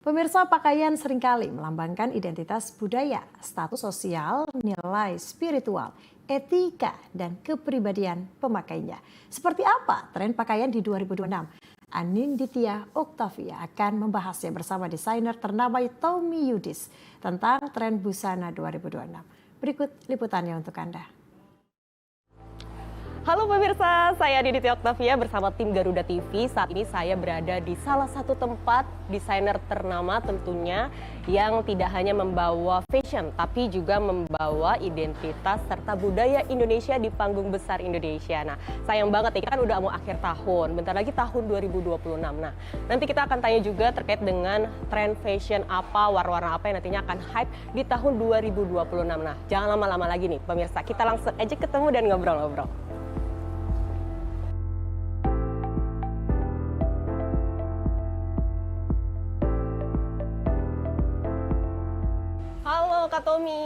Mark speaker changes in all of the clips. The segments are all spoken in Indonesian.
Speaker 1: Pemirsa, pakaian seringkali melambangkan identitas budaya, status sosial, nilai spiritual, etika, dan kepribadian pemakainya. Seperti apa tren pakaian di 2026? Aninditya Oktavia akan membahasnya bersama desainer ternama Tommy Yudis tentang tren busana 2026. Berikut liputannya untuk Anda.
Speaker 2: Halo pemirsa, saya Aninditya Oktavia bersama tim Garuda TV. Saat ini saya berada di salah satu tempat desainer ternama tentunya yang tidak hanya membawa fashion tapi juga membawa identitas serta budaya Indonesia di panggung besar Indonesia. Nah, sayang banget ya, kan udah mau akhir tahun, bentar lagi tahun 2026. Nah, nanti kita akan tanya juga terkait dengan tren fashion apa, warna-warna apa yang nantinya akan hype di tahun 2026. Nah, jangan lama-lama lagi nih pemirsa, kita langsung aja ketemu dan ngobrol-ngobrol. Halo Kak Tommy.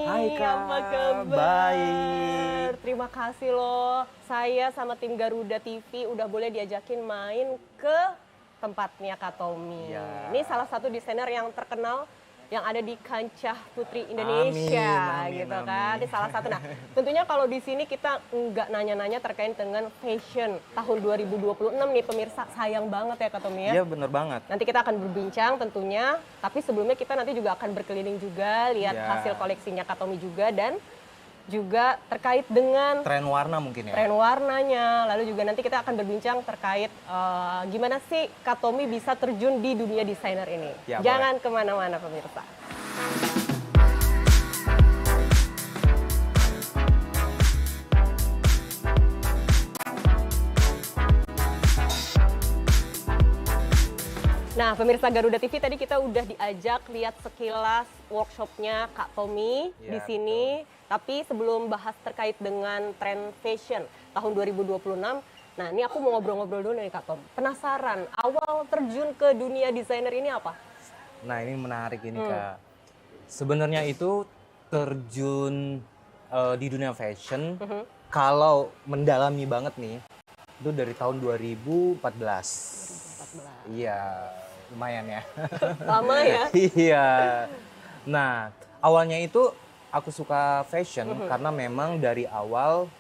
Speaker 3: Hai Kak,
Speaker 2: apa kabar?
Speaker 3: baik.
Speaker 2: Terima kasih loh. Saya sama tim Garuda TV udah boleh diajakin main ke tempatnya Kak Tommy.
Speaker 3: Ya.
Speaker 2: Ini salah satu desainer yang terkenal yang ada di kancah putri Indonesia,
Speaker 3: Amin,
Speaker 2: gitu
Speaker 3: amin.
Speaker 2: kan. Ini salah satu. Nah, tentunya kalau di sini kita nggak nanya-nanya terkait dengan fashion tahun 2026 nih pemirsa. Sayang banget ya Kak Tommy ya.
Speaker 3: Iya bener banget.
Speaker 2: Nanti kita akan berbincang tentunya, tapi sebelumnya kita nanti juga akan berkeliling juga, lihat
Speaker 3: Ya.
Speaker 2: hasil koleksinya Kak Tommy juga, dan juga terkait dengan
Speaker 3: Tren warna mungkin ya.
Speaker 2: tren warnanya. Lalu juga nanti kita akan berbincang terkait gimana sih Kak Tommy bisa terjun di dunia desainer ini.
Speaker 3: Ya,
Speaker 2: Jangan kemana-mana pemirsa. Nah, pemirsa Garuda TV, tadi kita udah diajak lihat sekilas workshopnya Kak Tommy
Speaker 3: Ya,
Speaker 2: di sini. Tapi sebelum bahas terkait dengan tren fashion tahun 2026, nah ini aku mau ngobrol-ngobrol dulu nih Kak Tom. Penasaran, awal terjun ke dunia desainer ini apa?
Speaker 3: Nah ini menarik ini Kak. Sebenarnya itu terjun di dunia fashion, kalau mendalami banget nih, itu dari tahun 2014.
Speaker 2: 2014.
Speaker 3: Iya, lumayan ya.
Speaker 2: Lama ya?
Speaker 3: Iya. Nah, awalnya itu aku suka fashion karena memang dari awal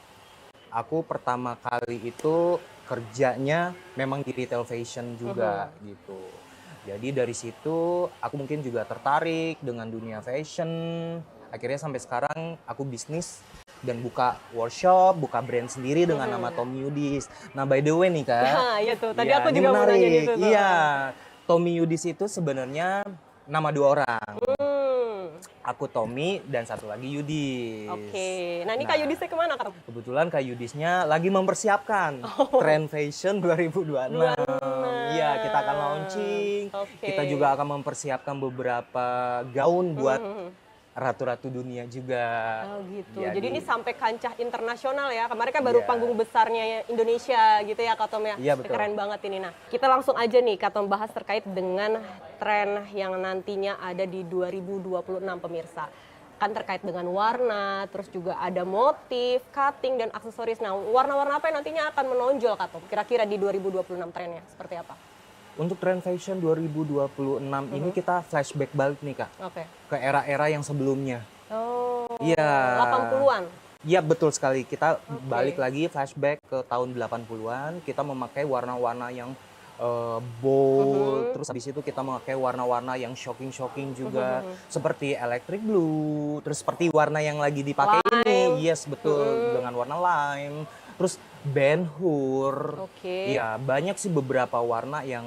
Speaker 3: aku pertama kali itu kerjanya memang di retail fashion juga gitu. Jadi dari situ aku mungkin juga tertarik dengan dunia fashion. Akhirnya sampai sekarang aku bisnis dan buka workshop, buka brand sendiri dengan nama Tommy Yudis. Nah, by the way nih Kak.
Speaker 2: Nah, iya tuh. Tadi
Speaker 3: Iya,
Speaker 2: aku
Speaker 3: ini
Speaker 2: juga mau nanya
Speaker 3: menarik.
Speaker 2: gitu tuh.
Speaker 3: Iya, Tommy Yudis itu sebenarnya nama dua orang. Aku Tommy dan satu lagi Yudis.
Speaker 2: Oke. Nah, ini Kak Yudisnya kemana Kak?
Speaker 3: Kebetulan Kak Yudisnya lagi mempersiapkan tren fashion 2026. Iya, kita akan launching.
Speaker 2: Oke.
Speaker 3: Kita juga akan mempersiapkan beberapa gaun buat ratu-ratu dunia juga.
Speaker 2: Oh gitu.
Speaker 3: Jadi-
Speaker 2: Jadi ini sampai kancah internasional ya. Kemarin kan baru
Speaker 3: Iya.
Speaker 2: panggung besarnya Indonesia gitu ya Kak Tom ya.
Speaker 3: Iya, betul.
Speaker 2: Keren banget ini. Nah, kita langsung aja nih Kak Tom bahas terkait dengan tren yang nantinya ada di 2026 pemirsa. Kan terkait dengan warna, terus juga ada motif, cutting dan aksesoris. Nah, warna-warna apa yang nantinya akan menonjol Kak Tom? Kira-kira di 2026 trennya seperti apa?
Speaker 3: Untuk tren fashion 2026 ini kita flashback balik nih Kak,
Speaker 2: Oke.
Speaker 3: ke era-era yang sebelumnya.
Speaker 2: Oh.
Speaker 3: Iya.
Speaker 2: 80-an.
Speaker 3: Iya betul sekali, kita balik lagi flashback ke tahun 80-an, kita memakai warna-warna yang bold, terus habis itu kita memakai warna-warna yang shocking-shocking juga, seperti electric blue, terus seperti warna yang lagi dipakai
Speaker 2: Lime.
Speaker 3: ini, yes betul, dengan warna lime, terus Ben Hur,
Speaker 2: Oke.
Speaker 3: iya banyak sih beberapa warna yang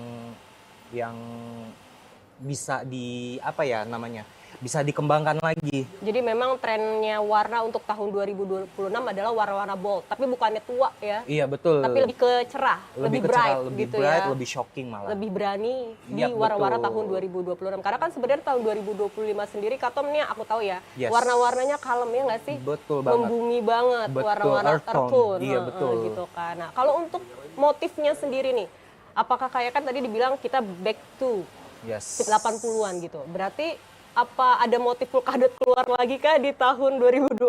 Speaker 3: bisa di apa ya namanya, bisa dikembangkan lagi.
Speaker 2: Jadi memang trennya warna untuk tahun 2026 adalah warna-warna bold, tapi bukannya tua ya,
Speaker 3: Iya betul.
Speaker 2: tapi lebih ke cerah, lebih
Speaker 3: ke cerah,
Speaker 2: bright
Speaker 3: lebih
Speaker 2: gitu
Speaker 3: bright,
Speaker 2: ya.
Speaker 3: lebih shocking malah.
Speaker 2: Lebih berani di
Speaker 3: Iya,
Speaker 2: warna-warna
Speaker 3: betul.
Speaker 2: tahun 2026. Karena kan sebenarnya tahun 2025 sendiri Kak Tom nih aku tahu ya,
Speaker 3: Yes.
Speaker 2: warna-warnanya kalem ya nggak sih?
Speaker 3: Betul banget.
Speaker 2: Membumi banget,
Speaker 3: Betul,
Speaker 2: warna-warna
Speaker 3: earth tone. Iya, betul.
Speaker 2: gitu kan. Nah, kalau untuk motifnya sendiri nih, apakah kayak kan tadi dibilang kita back to
Speaker 3: Yes.
Speaker 2: 80-an gitu. Berarti apa ada motif polkadot keluar lagi kah di tahun 2026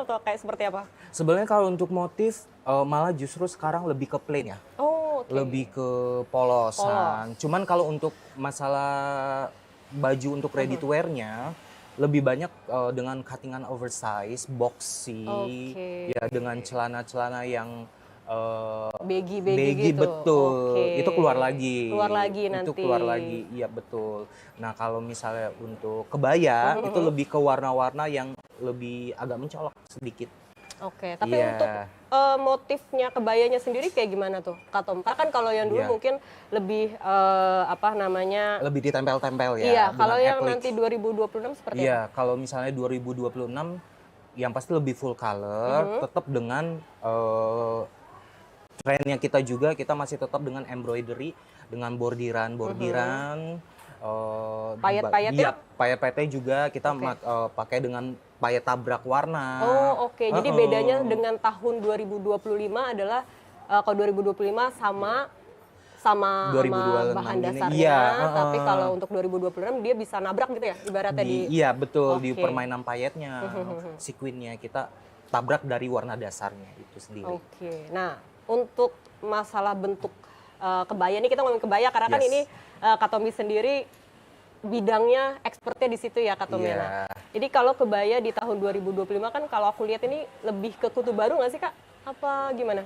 Speaker 2: atau kayak seperti apa?
Speaker 3: Sebenarnya kalau untuk motif malah justru sekarang lebih ke plain ya.
Speaker 2: Oh, oke.
Speaker 3: Lebih ke polosan. Cuman kalau untuk masalah baju untuk ready to wear-nya lebih banyak dengan cuttingan oversize, boxy,
Speaker 2: Oke.
Speaker 3: ya dengan celana-celana yang
Speaker 2: Baggy
Speaker 3: baggy,
Speaker 2: gitu.
Speaker 3: betul.
Speaker 2: Oke.
Speaker 3: Itu keluar lagi.
Speaker 2: Keluar lagi
Speaker 3: Itu
Speaker 2: nanti.
Speaker 3: keluar lagi, iya betul. Nah kalau misalnya untuk kebaya itu lebih ke warna-warna yang lebih agak mencolok sedikit.
Speaker 2: Oke, tapi
Speaker 3: Iya.
Speaker 2: untuk motifnya kebayanya sendiri kayak gimana tuh, Kak Tom? Karena kan kalau yang dulu
Speaker 3: Iya.
Speaker 2: mungkin lebih apa namanya?
Speaker 3: Lebih ditempel-tempel ya.
Speaker 2: Iya,
Speaker 3: dengan
Speaker 2: kalau yang
Speaker 3: applique.
Speaker 2: nanti 2026 seperti apa?
Speaker 3: Iya, kalau misalnya 2026 yang pasti lebih full color, tetap dengan trennya kita juga, kita masih tetap dengan embroidery, dengan bordiran-bordiran.
Speaker 2: Payet-payetnya?
Speaker 3: Iya, payet-payetnya juga kita pakai dengan payet tabrak warna.
Speaker 2: Oh, oke. Jadi bedanya dengan tahun 2025 adalah kalau 2025 sama
Speaker 3: 2026
Speaker 2: bahan
Speaker 3: ini,
Speaker 2: dasarnya,
Speaker 3: iya,
Speaker 2: tapi kalau untuk 2026 dia bisa nabrak gitu ya, ibaratnya
Speaker 3: Iya betul, di
Speaker 2: Oke.
Speaker 3: permainan payetnya, sequinnya kita tabrak dari warna dasarnya itu sendiri.
Speaker 2: Oke. Nah, untuk masalah bentuk kebaya ini kita ngomongin kebaya karena kan
Speaker 3: Yes.
Speaker 2: ini Kak Tommy sendiri bidangnya expertnya di situ ya Kak Tommy.
Speaker 3: Iya.
Speaker 2: Nah, jadi kalau kebaya di tahun 2025 kan kalau aku lihat ini lebih ke kutu baru nggak sih Kak? Apa gimana?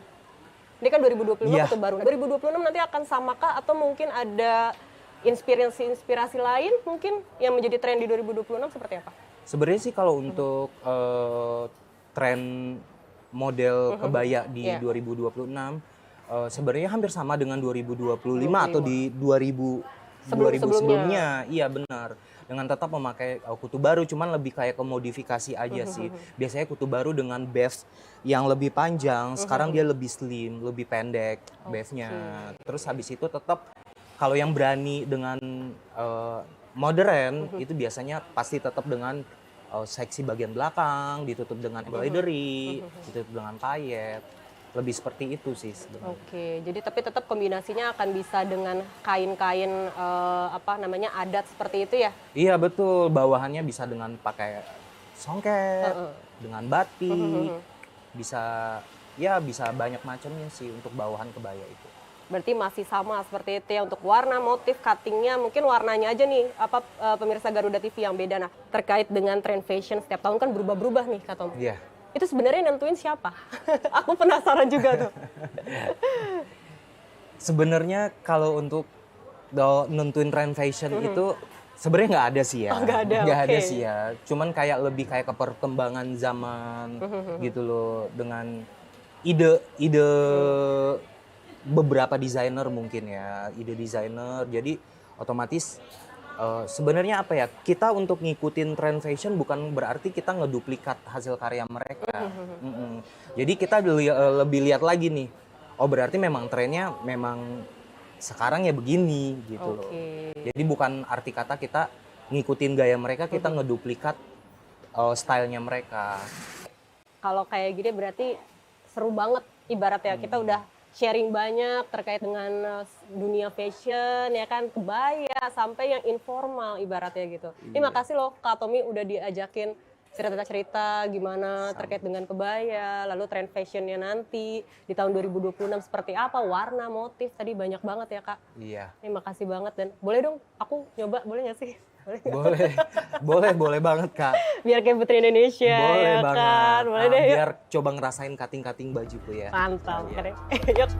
Speaker 2: Ini kan 2025
Speaker 3: Iya.
Speaker 2: kutu baru. 2026 nanti akan sama Kak atau mungkin ada inspirasi lain mungkin yang menjadi tren di 2026 seperti apa?
Speaker 3: Sebenarnya sih kalau untuk tren model kebaya di
Speaker 2: Iya.
Speaker 3: 2026 sebenarnya hampir sama dengan 2025 atau di 2000 sebelumnya. Iya benar. Dengan tetap memakai kutu baru, cuman lebih kayak ke modifikasi aja sih. Biasanya kutu baru dengan bev yang lebih panjang, sekarang dia lebih slim, lebih pendek bevnya. Terus habis itu tetap kalau yang berani dengan modern itu biasanya pasti tetap dengan seksi bagian belakang, ditutup dengan embroidery, ditutup dengan payet. Lebih seperti itu sih sebenarnya.
Speaker 2: Oke, jadi tapi tetap kombinasinya akan bisa dengan kain-kain apa namanya adat seperti itu ya?
Speaker 3: Iya betul, bawahannya bisa dengan pakai songket, dengan batik, bisa banyak macamnya sih untuk bawahan kebaya itu.
Speaker 2: Berarti masih sama seperti itu ya untuk warna, motif, cuttingnya, mungkin warnanya aja nih apa pemirsa Garuda TV yang beda. Nah terkait dengan tren fashion setiap tahun kan berubah-berubah nih Kak Tom.
Speaker 3: Iya.
Speaker 2: Itu sebenarnya nentuin siapa? Aku penasaran juga tuh.
Speaker 3: Sebenarnya kalau untuk nentuin tren fashion itu sebenarnya nggak ada sih ya.
Speaker 2: Oh, nggak ada,
Speaker 3: Nggak ada
Speaker 2: oke.
Speaker 3: sih ya. Cuman kayak lebih kayak ke perkembangan zaman gitu loh, dengan ide beberapa desainer mungkin ya, ide desainer. Jadi otomatis sebenarnya apa ya, kita untuk ngikutin tren fashion bukan berarti kita ngeduplikat hasil karya mereka. Jadi kita lebih lihat lagi nih, oh berarti memang trennya memang sekarang ya begini gitu loh. Jadi bukan arti kata kita ngikutin gaya mereka, kita ngeduplikat stylenya mereka.
Speaker 2: Kalau kayak gini berarti seru banget ibaratnya kita udah sharing banyak terkait dengan dunia fashion ya kan, kebaya sampai yang informal ibaratnya gitu. Ini makasih loh Kak Tommy udah diajakin cerita-cerita gimana terkait dengan kebaya, lalu tren fashionnya nanti di tahun 2026 seperti apa, warna, motif, tadi banyak banget ya Kak.
Speaker 3: Iya.
Speaker 2: Ini makasih banget dan boleh dong aku nyoba, boleh nggak sih?
Speaker 3: Boleh banget Kak.
Speaker 2: Biar kayak Putri Indonesia
Speaker 3: Boleh
Speaker 2: ya
Speaker 3: banget.
Speaker 2: kan. Boleh deh yuk.
Speaker 3: Biar coba ngerasain cutting-cutting bajuku ya.
Speaker 2: Mantap.
Speaker 3: Iya.
Speaker 2: Yuk.